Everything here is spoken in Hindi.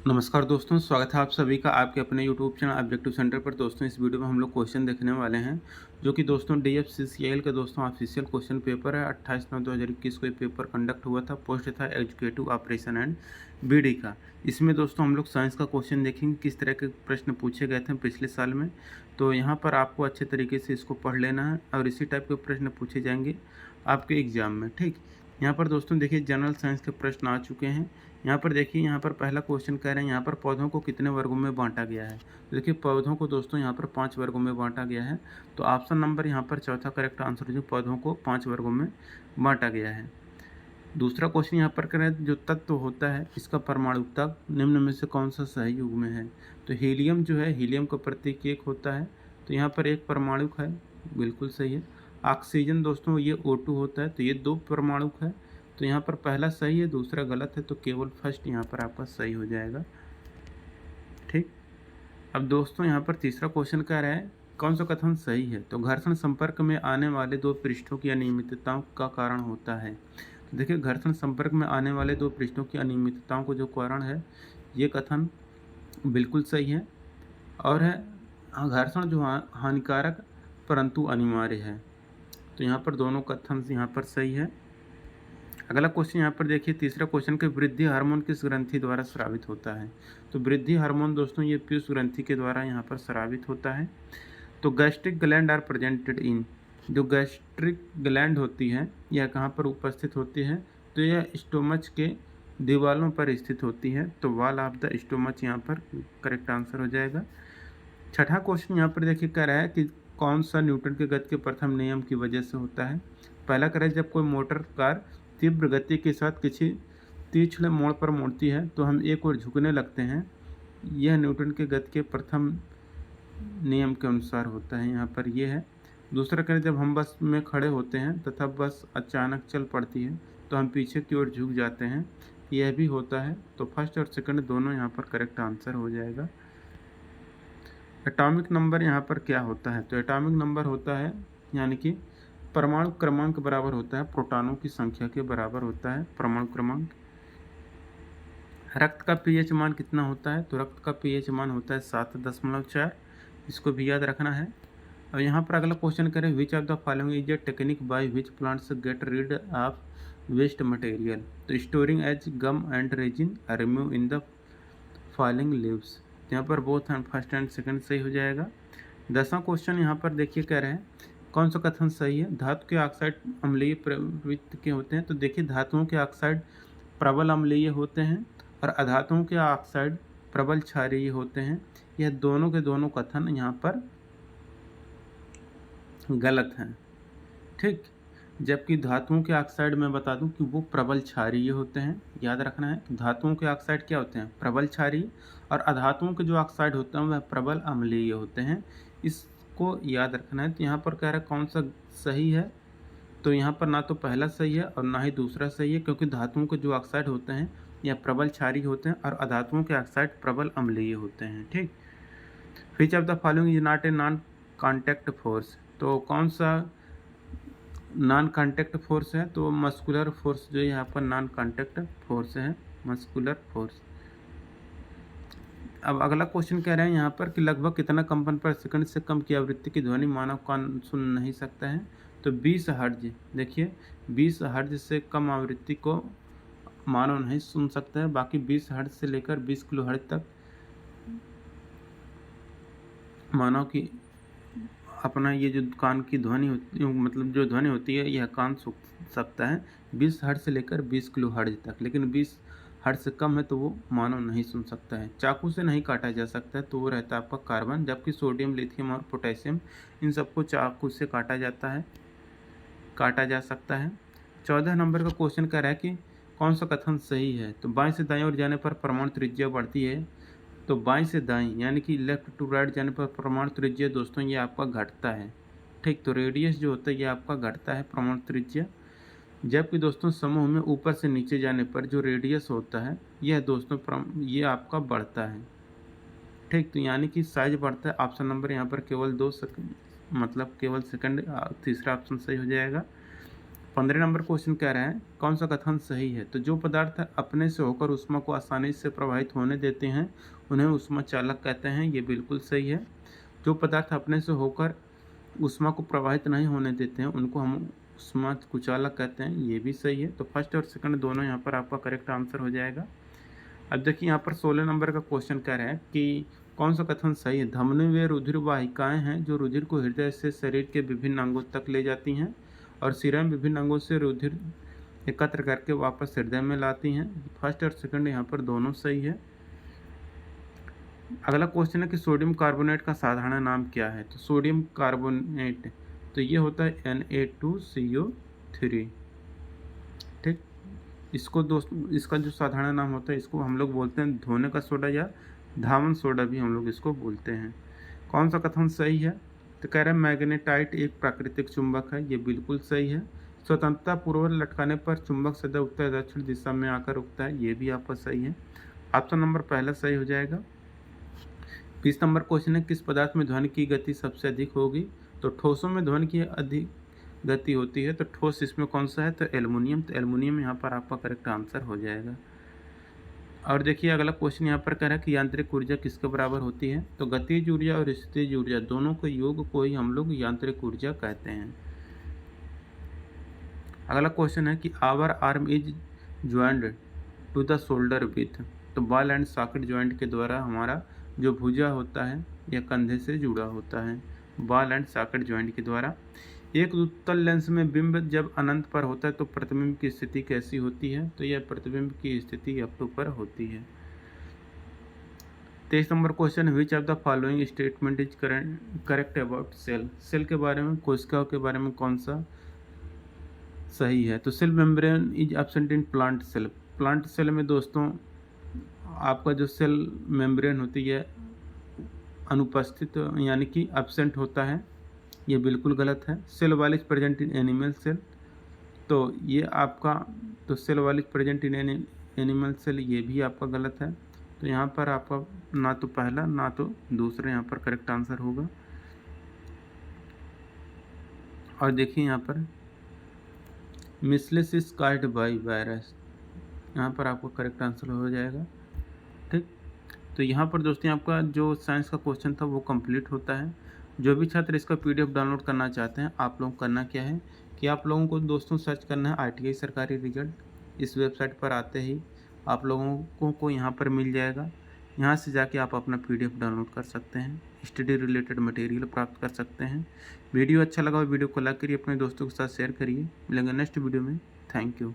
नमस्कार दोस्तों, स्वागत है आप सभी का आपके अपने यूट्यूब चैनल ऑब्जेक्टिव सेंटर पर। दोस्तों इस वीडियो में हम लोग क्वेश्चन देखने वाले हैं जो कि दोस्तों DFCCIL का दोस्तों ऑफिशियल क्वेश्चन पेपर है। 28/9/2021 को ये पेपर कंडक्ट हुआ था। पोस्ट था एजुकेटिव ऑपरेशन एंड BD का। इसमें दोस्तों हम लोग साइंस का क्वेश्चन देखेंगे, किस तरह के प्रश्न पूछे गए थे पिछले साल में। तो यहाँ पर आपको अच्छे तरीके से इसको पढ़ लेना है और इसी टाइप के प्रश्न पूछे जाएंगे आपके एग्जाम में। ठीक, यहाँ पर दोस्तों देखिए जनरल साइंस के प्रश्न आ चुके हैं। यहाँ पर देखिए, यहाँ पर पहला क्वेश्चन कह रहे हैं यहाँ पर पौधों को कितने वर्गों में बांटा गया है। तो देखिए पौधों को दोस्तों यहाँ पर 5 वर्गों में बांटा गया है। तो ऑप्शन नंबर यहाँ पर चौथा करेक्ट आंसर जो पौधों को 5 वर्गों में बांटा गया है। दूसरा क्वेश्चन यहाँ पर करें, जो तत्व होता है इसका परमाणुकता निम्न में से कौन सा सही युग में है। तो हीलियम जो है, हीलियम का प्रतीक 1 होता है। तो यहाँ पर 1 परमाणुक है, बिल्कुल सही है। ऑक्सीजन दोस्तों ये O2 होता है, तो ये 2 परमाणुक है। तो यहाँ पर पहला सही है, दूसरा गलत है, तो केवल फर्स्ट यहाँ पर आपका सही हो जाएगा। ठीक, अब दोस्तों यहाँ पर तीसरा क्वेश्चन कह रहा है कौन सा कथन सही है। तो घर्षण संपर्क में आने वाले 2 पृष्ठों की अनियमितताओं का कारण होता है। तो देखिए घर्षण संपर्क में आने वाले 2 पृष्ठों की अनियमितताओं को जो कारण है, ये कथन बिल्कुल सही है। और है घर्षण जो हानिकारक परंतु अनिवार्य है। तो यहाँ पर दोनों कथन यहाँ पर सही है। अगला क्वेश्चन यहाँ पर देखिए, तीसरा क्वेश्चन के वृद्धि हार्मोन किस ग्रंथि द्वारा स्रावित होता है। तो वृद्धि हार्मोन दोस्तों ये पीयूष ग्रंथि के द्वारा यहाँ पर स्रावित होता है। तो gastric gland are presented in, जो गैस्ट्रिक ग्लैंड होती है यह कहाँ पर उपस्थित होती है। तो यह स्टोमच के दीवालों पर स्थित होती है। तो वॉल ऑफ द स्टोमच यहाँ पर करेक्ट आंसर हो जाएगा। छठा क्वेश्चन यहाँ पर देखिए कह रहा है कि कौन सा न्यूटन के गति के प्रथम नियम की वजह से होता है। पहला कह रहा है जब कोई मोटर कार तीव्र गति के साथ किसी तीक्ष्ण मोड़ पर मुड़ती है तो हम एक ओर झुकने लगते हैं। यह न्यूटन के गति के प्रथम नियम के अनुसार होता है, यहाँ पर यह है। दूसरा कह रहे जब हम बस में खड़े होते हैं तथा बस अचानक चल पड़ती है तो हम पीछे की ओर झुक जाते हैं, यह भी होता है। तो फर्स्ट और सेकंड दोनों यहाँ पर करेक्ट आंसर हो जाएगा। एटॉमिक नंबर यहाँ पर क्या होता है। तो एटॉमिक नंबर होता है यानी कि परमाणु क्रमांक बराबर होता है प्रोटॉनों की संख्या के बराबर होता है परमाणु क्रमांक। रक्त का पीएच मान कितना होता है। तो रक्त का पीएच मान होता है 7.4। इसको भी याद रखना है। और यहाँ पर अगला क्वेश्चन करें, which of the following is a technique by which plants get rid of waste material. तो storing as gum and resin, remove in the falling leaves. यहाँ पर both and first and second सही हो जाएगा। 10वां क्वेश्चन यहाँ पर देखिए कह रहे हैं कौन सा कथन सही है। धातु के ऑक्साइड अम्लीय प्रवृत्ति के होते हैं। तो देखिए धातुओं के ऑक्साइड प्रबल अम्लीय होते हैं और अधातुओं के ऑक्साइड प्रबल क्षारीय होते हैं। यह दोनों के दोनों कथन यहाँ पर गलत हैं। ठीक, जबकि धातुओं के ऑक्साइड मैं बता दूं कि वो प्रबल क्षारीय होते हैं। याद रखना है, धातुओं के ऑक्साइड क्या होते हैं, प्रबल क्षारीय, और अधातुओं के जो ऑक्साइड होते हैं वह प्रबल अम्लीय होते हैं। इसको याद रखना है। तो यहाँ पर कह रहा है कौन सा सही है। तो यहाँ पर ना तो पहला सही है और ना ही दूसरा सही है, क्योंकि धातुओं के जो ऑक्साइड होते हैं यह प्रबल क्षारीय होते हैं और अधातुओं के ऑक्साइड प्रबल अम्लीय होते हैं। ठीक, विच of the following is not a non contact force. तो कौन सा नॉन कॉन्टैक्ट फोर्स है। तो मस्कुलर फोर्स जो यहाँ पर नॉन कॉन्टैक्ट फोर्स है, मस्कुलर फोर्स। अब अगला क्वेश्चन कह रहे हैं यहाँ पर कि लगभग कितना कंपन पर सेकंड से कम की आवृत्ति की ध्वनि मानव कान सुन नहीं सकता है। तो 20 हर्ट्ज। देखिए 20 हर्ट्ज से कम आवृत्ति को मानव नहीं सुन सकता है। बाकी 20 हर्ट्ज से लेकर 20 किलो हर्ट्ज तक मानव की अपना ये जो कान की ध्वनि होती, मतलब जो ध्वनि होती है, यह कान सुन सकता है 20 हर्ट्ज से लेकर 20 किलो हर्ट्ज तक। लेकिन 20 हर्ट्ज से कम है तो वो मानव नहीं सुन सकता है। चाकू से नहीं काटा जा सकता है, तो वो रहता है आपका कार्बन। जबकि सोडियम, लिथियम और पोटेशियम इन सबको चाकू से काटा जा सकता है। 14 नंबर का क्वेश्चन कह रहा है कि कौन सा कथन सही है। तो बाएं से दाएं ओर जाने पर परमाणु त्रिज्या बढ़ती है। तो बाएं से दाएं यानी कि लेफ्ट टू राइट जाने पर परमाणु त्रिज्या दोस्तों ये आपका घटता है। ठीक, तो रेडियस जो होता है ये आपका घटता है परमाणु त्रिज्या। जबकि दोस्तों समूह में ऊपर से नीचे जाने पर जो रेडियस होता है यह दोस्तों ये आपका बढ़ता है। ठीक, तो यानी कि साइज बढ़ता है। ऑप्शन नंबर यहाँ पर केवल 2 सेकंड, मतलब केवल सेकंड, तीसरा ऑप्शन सही हो जाएगा। 15 नंबर क्वेश्चन कह रहा है कौन सा कथन सही है। तो जो पदार्थ अपने से होकर ऊष्मा को आसानी से प्रवाहित होने देते हैं उन्हें ऊष्मा चालक कहते हैं, ये बिल्कुल सही है। जो पदार्थ अपने से होकर ऊष्मा को प्रवाहित नहीं होने देते हैं उनको हम ऊष्मा कुचालक कहते हैं, ये भी सही है। तो फर्स्ट और सेकंड दोनों यहाँ पर आपका करेक्ट आंसर हो जाएगा। अब देखिए यहाँ पर 16 नंबर का क्वेश्चन कह रहा है कि कौन सा कथन सही है। धमनी वे रुधिर वाहिकाएं हैं जो रुधिर को हृदय से शरीर के विभिन्न अंगों तक ले जाती हैं और सिरा में विभिन्न अंगों से रुधिर एकत्र करके वापस हृदय में लाती हैं। फर्स्ट और सेकंड यहाँ पर दोनों सही है। अगला क्वेश्चन है कि सोडियम कार्बोनेट का साधारण नाम क्या है। तो सोडियम कार्बोनेट तो ये होता है Na2CO3। ठीक, इसको इसका जो साधारण नाम होता है इसको हम लोग बोलते हैं धोने का सोडा या धावन सोडा भी हम लोग इसको बोलते हैं। कौन सा कथन सही है। तो कह रहे हैं मैग्नेटाइट एक प्राकृतिक चुंबक है, ये बिल्कुल सही है। स्वतंत्रता पूर्वक लटकाने पर चुंबक सदैव उत्तर दक्षिण दिशा में आकर रुकता है, ये भी आपका सही है। ऑप्शन नंबर पहला सही हो जाएगा। 20 नंबर क्वेश्चन है किस पदार्थ में ध्वनि की गति सबसे अधिक होगी। तो ठोसों में ध्वनि की अधिक गति होती है, तो ठोस इसमें कौन सा है। तो एल्युमिनियम। तो एल्युमिनियम यहाँ पर आपका करेक्ट आंसर हो जाएगा। और देखिए अगला क्वेश्चन यहाँ पर कह रहा है कि यांत्रिक ऊर्जा किसके बराबर होती है। तो गतिज ऊर्जा और स्थितिज ऊर्जा दोनों के योग को ही हम लोग यांत्रिक ऊर्जा कहते हैं। अगला क्वेश्चन है कि our arm is joint to the shoulder with. तो बॉल एंड सॉकेट ज्वाइंट के द्वारा हमारा जो भुजा होता है यह कंधे से जुड़ा होता है, बॉल एंड सॉकेट ज्वाइंट के द्वारा। एक उत्तल लेंस में बिंब जब अनंत पर होता है तो प्रतिबिंब की स्थिति कैसी होती है। तो यह प्रतिबिंब की स्थिति अप पर होती है। 23 number question, which of the following statement is correct about cell. Cell के बारे में, कोशिका के बारे में कौन सा सही है। तो cell membrane is absent in plant cell. Plant cell में दोस्तों आपका जो सेल मेम्ब्रेन होती है अनुपस्थित यानी कि एब्सेंट होता है, ये बिल्कुल गलत है। Cell wall is present in animal cell. तो ये आपका तो cell wall is present in animal cell, ये भी आपका गलत है। तो यहाँ पर आपका ना तो पहला ना तो दूसरा यहाँ पर करेक्ट आंसर होगा। और देखिए यहाँ पर मिसलेस इज कास्ड बाय वायरस, यहाँ पर आपको करेक्ट आंसर हो जाएगा। ठीक, तो यहाँ पर दोस्तों आपका जो साइंस का क्वेश्चन था वो कंप्लीट होता है। जो भी छात्र इसका PDF डाउनलोड करना चाहते हैं, आप लोग करना क्या है कि आप लोगों को दोस्तों सर्च करना है ITI सरकारी रिजल्ट। इस वेबसाइट पर आते ही आप लोगों को यहाँ पर मिल जाएगा। यहाँ से जाके आप अपना PDF डाउनलोड कर सकते हैं, स्टडी रिलेटेड मटेरियल प्राप्त कर सकते हैं। वीडियो अच्छा लगा वीडियो को लाइक करिए, अपने दोस्तों के साथ शेयर करिए। मिलेंगे नेक्स्ट वीडियो में। Thank you.